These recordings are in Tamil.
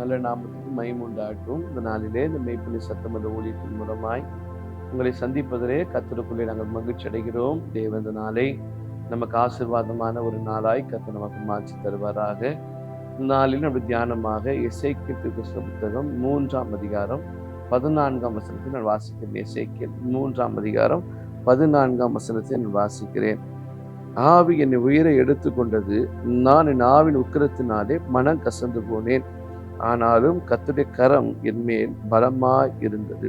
நல்ல நாமத்துக்கு மகிமை உண்டாகட்டும். இந்த நாளிலே இந்த மெய்ப்பொலி சத்தம் என்ற ஊழியத்தின் மூலமாய் உங்களை சந்திப்பதிலே கர்த்தருக்குள்ளே நாங்கள் மகிழ்ச்சி அடைகிறோம். தேவன் இந்த நாளை நமக்கு ஆசீர்வாதமான ஒரு நாளாய் கர்த்தர் நமக்கு மாற்றி தருவாராக. இந்த நாளில் நம்முடைய தியானமாக எசேக்கியேல் தீர்க்கதரிசன புத்தகம் 3ஆம் அதிகாரம் 14ஆம் வசனத்தை நான் வாசிக்கிறேன். எசேக்கியேல் 3ஆம் அதிகாரம் 14ஆம் வசனத்தை நான் வாசிக்கிறேன். ஆவி என்னை உயிரை எடுத்துக்கொண்டது, நான் என் ஆவின் உக்கிரத்தினாலே மனம் கசந்து போனேன். ஆனாலும் கர்த்தருடைய கரம் என் மேல் பலமாய் இருந்தது.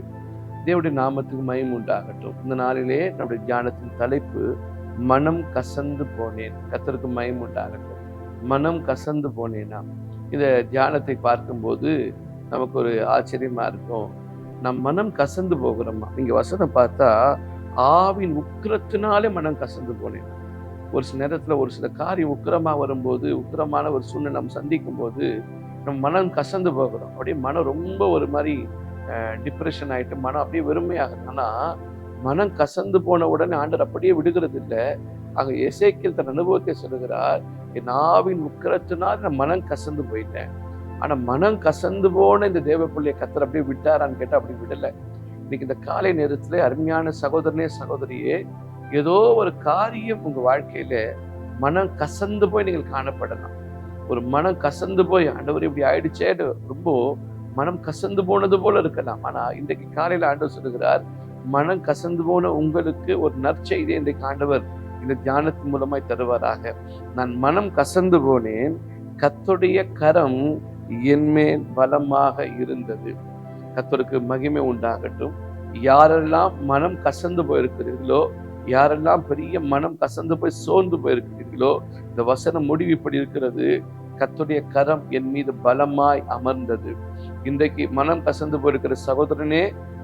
தேவனுடைய நாமத்துக்கு மகிமை உண்டாகட்டும். இந்த நாளிலே நம்முடைய தியானத்தின் தலைப்பு மனம் கசந்து போனேன். கர்த்தருக்கு மகிமை உண்டாகட்டும். மனம் கசந்து போனேனா, இந்த தியானத்தை பார்க்கும்போது நமக்கு ஒரு ஆச்சரியமா இருக்கும். நம் மனம் கசந்து போகிறோமா? நீங்க வசனம் பார்த்தா ஆவின் உக்கிரத்தினாலே மனம் கசந்து போனேன். ஒரு சில நேரத்துல ஒரு சில காரியம் உக்கிரமா வரும்போது, உக்கிரமான ஒரு சூழ்நிலை நம்ம சந்திக்கும் போது நம்ம மனம் கசந்து போகிறோம். அப்படியே மனம் ரொம்ப ஒரு மாதிரி டிப்ரெஷன் ஆயிட்டு மனம் அப்படியே வெறுமையாகுது. ஆனா மனம் கசந்து போன உடனே ஆண்டவர் அப்படியே விடுகிறது இல்லை. அங்க எசேக்கியேல் தன் அனுபவத்தை சொல்லுகிறார், என் ஆவின் உக்கிரத்தினால் நான் மனம் கசந்து போயிட்டேன். ஆனா மனம் கசந்து போன இந்த தேவ பிள்ளையை கர்த்தர் அப்படியே விட்டாரான்னு கேட்டா அப்படி விடலை. இன்னைக்கு இந்த காலை நேரத்துல அருமையான சகோதரனே சகோதரியே, ஏதோ ஒரு காரியம் உங்க வாழ்க்கையில மனம் கசந்து போய் நீங்கள் காணப்படலாம். ஒரு மனம் கசந்து போய் ஆண்டவர் இப்படி ஆயிடுச்சே, ரொம்ப மனம் கசந்து போனது போல இருக்கலாம். ஆனா இன்றைக்கு காலையில ஆண்டவர் சொல்லுகிறார், மனம் கசந்து போன உங்களுக்கு ஒரு நற்செய்தியை இன்றைக்கு ஆண்டவர் இந்த தியானத்தின் மூலமாய் தருவாராக. நான் மனம் கசந்து போனேன், கர்த்தருடைய கரம் என்மேல் பலமாக இருந்தது. கர்த்தருக்கு மகிமை உண்டாகட்டும். யாரெல்லாம் மனம் கசந்து போயிருக்கிறீர்களோ, யாரெல்லாம் பெரிய மனம் கசந்து போய் சோர்ந்து போயிருக்கிறீர்களோ, இந்த வசனம் முடிவு இப்படி இருக்கிறது, கர்த்தருடைய கரம் என் மீது பலமாய் அமர்ந்தது. இன்றைக்கு மனம் கசந்து போயிருக்கிற சகோதரனே,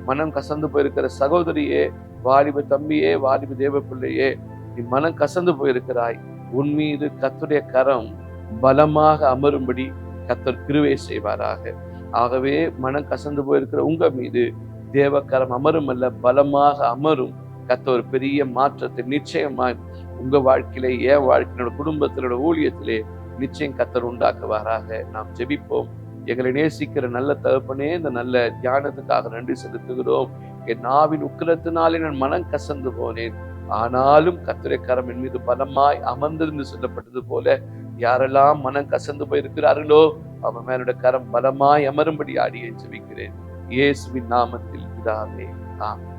மனம் கசந்து போயிருக்கிற சகோதரியே, வாலிப தம்பியே, வாலிப தேவ பிள்ளையே, நீ மனம் கசந்து போயிருக்கிறாய். உன் மீது கர்த்தருடைய கரம் பலமாக அமரும்படி கர்த்தர் கிருபை செய்வாராக. ஆகவே மனம் கசந்து போயிருக்கிற உங்க மீது தேவக்கரம் அமரும் அல்ல, பலமாக அமரும். கர்த்தர் ஒரு பெரிய மாற்றத்தை நிச்சயமாய் உங்க வாழ்க்கையிலே, என் வாழ்க்கையோட குடும்பத்தினோட ஊழியத்திலே நிச்சயம் கர்த்தர் உண்டாக்குவாராக. நாம் ஜெபிப்போம். எங்களை நேசிக்கிற நல்ல தகப்பனே, இந்த நல்ல தியானத்துக்காக நன்றி செலுத்துகிறோம். என் நாவின் உக்கிரத்தினாலே நான் மனம் கசந்து போனேன், ஆனாலும் கர்த்தருடைய கரம் என் மீது பலமாய் அமர்ந்தது என்று சொல்லப்பட்டது போல, யாரெல்லாம் மனம் கசந்து போயிருக்கிறார்களோ அவன் மேலோட கரம் பலமாய் அமரும்படி ஆடியே ஜெபிக்கிறேன். இயேசுவின் நாமத்தில் பிதாவே, ஆமென்.